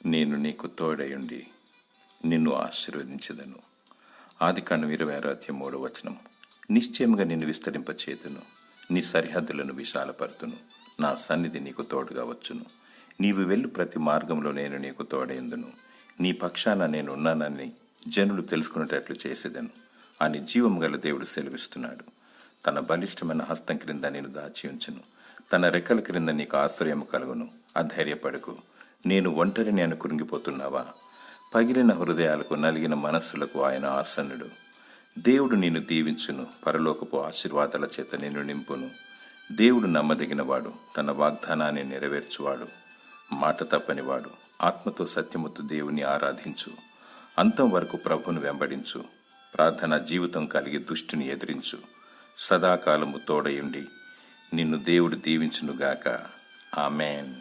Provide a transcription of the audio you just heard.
నేను నీకు తోడయుండి నిన్ను ఆశీర్వదించెదను. ఆదికాండం 26:3. నిశ్చయముగా నిన్ను విస్తరింపచేతును, నీ సరిహద్దులను విశాలపరుతును, నా సన్నిధి నీకు తోడుగా వచ్చును. నీవు వెళ్ళు ప్రతి మార్గంలో నేను నీకు తోడయందును, నీ పక్షాన నేను ఉన్నానని జనులు తెలుసుకునేటట్లు చేసేదను అని జీవం గల దేవుడు సెలవిస్తున్నాడు. తన బలిష్టమైన హస్తం క్రింద నేను దాచి ఉంచును, తన రెక్కల క్రింద నీకు ఆశ్రయము కలుగును. అధైర్యపడకు, నేను ఒంటరిని అని కురింగిపోతున్నావా? పగిలిన హృదయాలకు, నలిగిన మనస్సులకు ఆయన ఆసన్నుడు. దేవుడు నిన్ను దీవించును, పరలోకపు ఆశీర్వాదాల చేత నిన్ను నింపును. దేవుడు నమ్మదగినవాడు, తన వాగ్దానాన్ని నెరవేర్చువాడు, మాట తప్పనివాడు. ఆత్మతో సత్యముతో దేవుని ఆరాధించు, అంతం వరకు ప్రభువును వెంబడించు. ప్రార్థనా జీవితం కలిగి దుష్టుని ఎదిరించు. సదాకాలము తోడయుండి నిన్ను దేవుడు దీవించునుగాక. ఆమేన్.